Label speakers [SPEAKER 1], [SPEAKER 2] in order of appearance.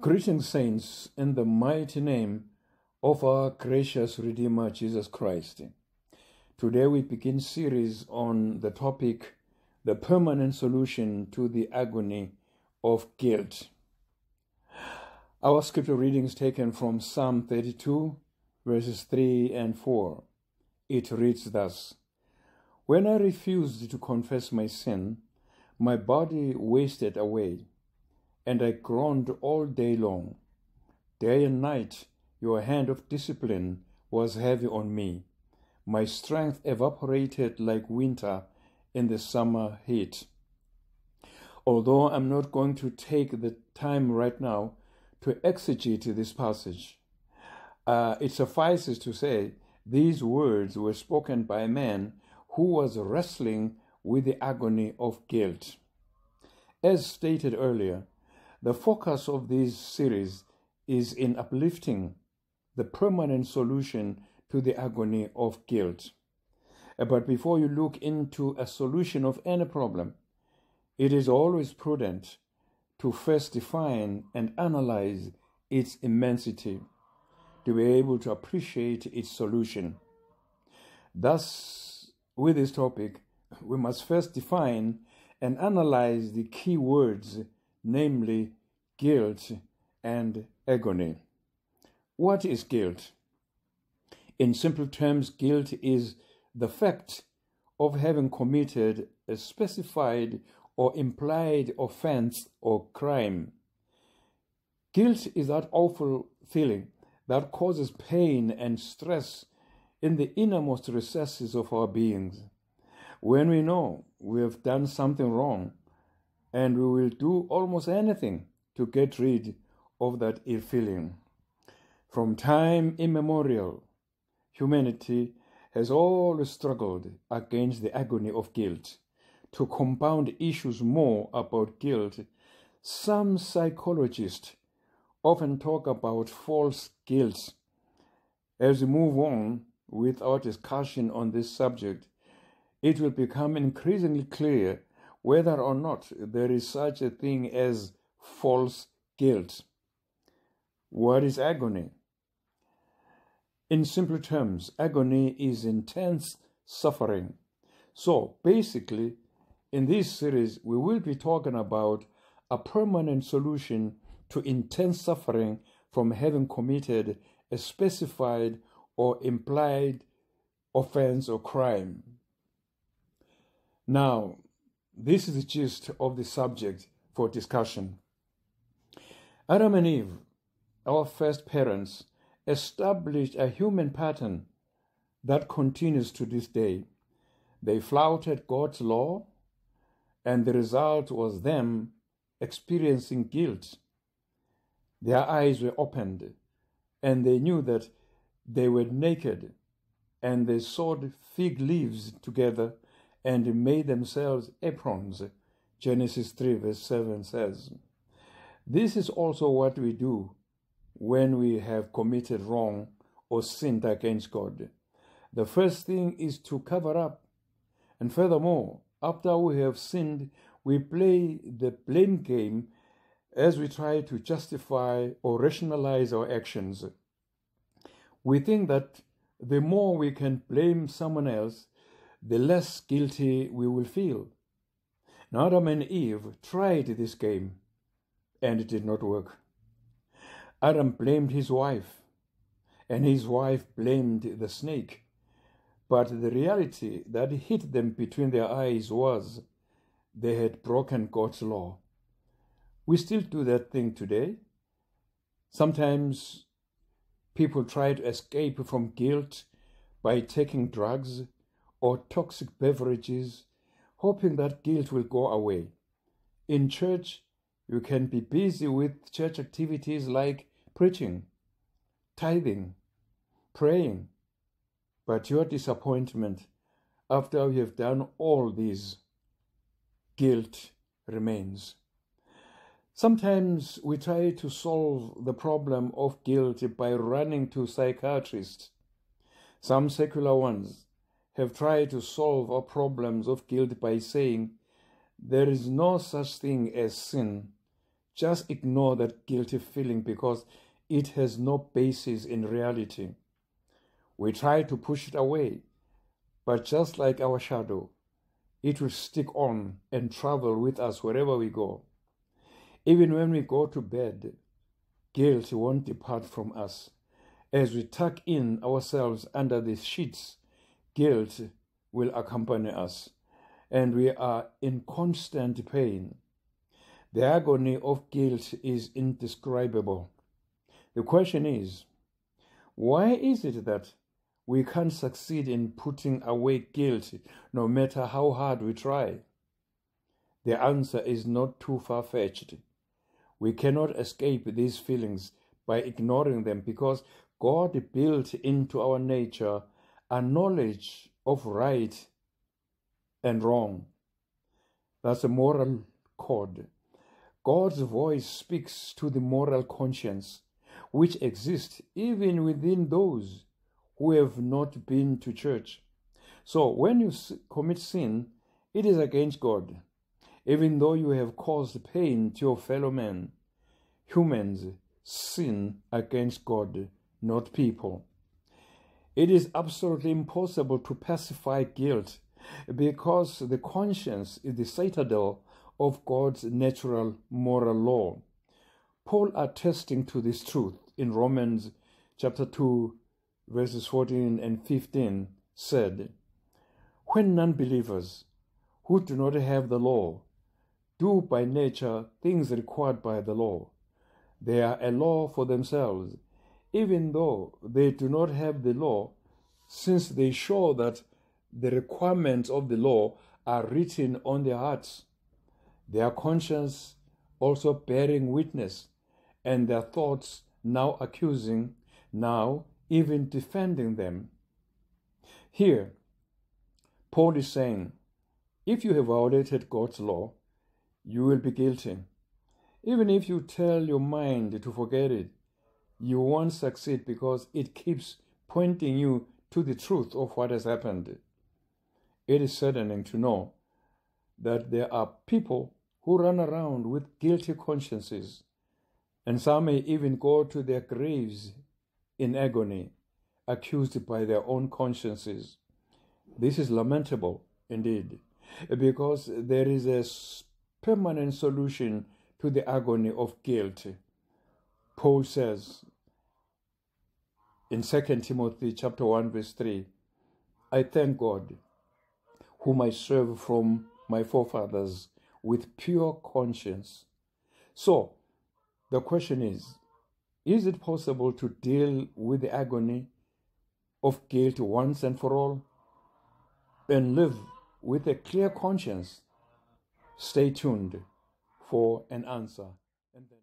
[SPEAKER 1] Greetings, saints, in the mighty name of our gracious Redeemer, Jesus Christ. Today we begin series on the topic, the permanent solution to the agony of guilt. Our scripture reading is taken from Psalm 32, verses 3 and 4. It reads thus: When I refused to confess my sin, my body wasted away, and I groaned all day long. Day and night your hand of discipline was heavy on me. My strength evaporated like winter in the summer heat. Although I'm not going to take the time right now to exegete this passage, it suffices to say these words were spoken by a man who was wrestling with the agony of guilt. As stated earlier, the focus of this series is in uplifting the permanent solution to the agony of guilt. But before you look into a solution of any problem, it is always prudent to first define and analyze its immensity, to be able to appreciate its solution. Thus, with this topic, we must first define and analyze the key words, namely guilt and agony. What is guilt? In simple terms, guilt is the fact of having committed a specified or implied offense or crime. Guilt is that awful feeling that causes pain and stress in the innermost recesses of our beings. When we know we have done something wrong, and we will do almost anything to get rid of that ill feeling. From time immemorial, humanity has always struggled against the agony of guilt. To compound issues more about guilt, some psychologists often talk about false guilt. As we move on with our discussion on this subject, it will become increasingly clear whether or not there is such a thing as false guilt. What is agony? In simple terms, agony is intense suffering. So basically, in this series, we will be talking about a permanent solution to intense suffering from having committed a specified or implied offense or crime. Now, this is the gist of the subject for discussion. Adam and Eve, our first parents, established a human pattern that continues to this day. They flouted God's law, and the result was them experiencing guilt. Their eyes were opened, and they knew that they were naked, and they sewed fig leaves together and made themselves aprons. Genesis 3 verse 7 says. This is also what we do when we have committed wrong or sinned against God. The first thing is to cover up. And furthermore, after we have sinned, we play the blame game as we try to justify or rationalize our actions. We think that the more we can blame someone else, the less guilty we will feel. Now, Adam and Eve tried this game, and it did not work. Adam blamed his wife, and his wife blamed the snake. But the reality that hit them between their eyes was they had broken God's law. We still do that thing today. Sometimes people try to escape from guilt by taking drugs or toxic beverages, hoping that guilt will go away. In church, you can be busy with church activities like preaching, tithing, praying, but your disappointment after you have done all these, guilt remains. Sometimes we try to solve the problem of guilt by running to psychiatrists. Some secular ones have tried to solve our problems of guilt by saying there is no such thing as sin, just ignore that guilty feeling because it has no basis in reality. We try to push it away, but just like our shadow, it will stick on and travel with us wherever we go. Even when we go to bed, guilt won't depart from us. As we tuck in ourselves under the sheets, guilt will accompany us, and we are in constant pain. The agony of guilt is indescribable. The question is, why is it that we can't succeed in putting away guilt no matter how hard we try? The answer is not too far-fetched. We cannot escape these feelings by ignoring them because God built into our nature a knowledge of right and wrong. That's a moral code. God's voice speaks to the moral conscience, which exists even within those who have not been to church. So when you commit sin, it is against God, even though you have caused pain to your fellow man. Humans sin against God, not people. It is absolutely impossible to pacify guilt because the conscience is the citadel of God's natural moral law. Paul, attesting to this truth in Romans chapter 2, verses 14 and 15, said, "When non-believers who do not have the law do by nature things required by the law, they are a law for themselves, even though they do not have the law, since they show that the requirements of the law are written on their hearts, their conscience also bearing witness, and their thoughts now accusing, now even defending them." Here, Paul is saying, if you have violated God's law, you will be guilty. Even if you tell your mind to forget it, you won't succeed because it keeps pointing you to the truth of what has happened. It is saddening to know that there are people who run around with guilty consciences, and some may even go to their graves in agony, accused by their own consciences. This is lamentable indeed, because there is a permanent solution to the agony of guilt. Paul says in 2 Timothy chapter 1, verse 3, "I thank God, whom I serve from my forefathers with pure conscience." So, the question is it possible to deal with the agony of guilt once and for all and live with a clear conscience? Stay tuned for an answer. And then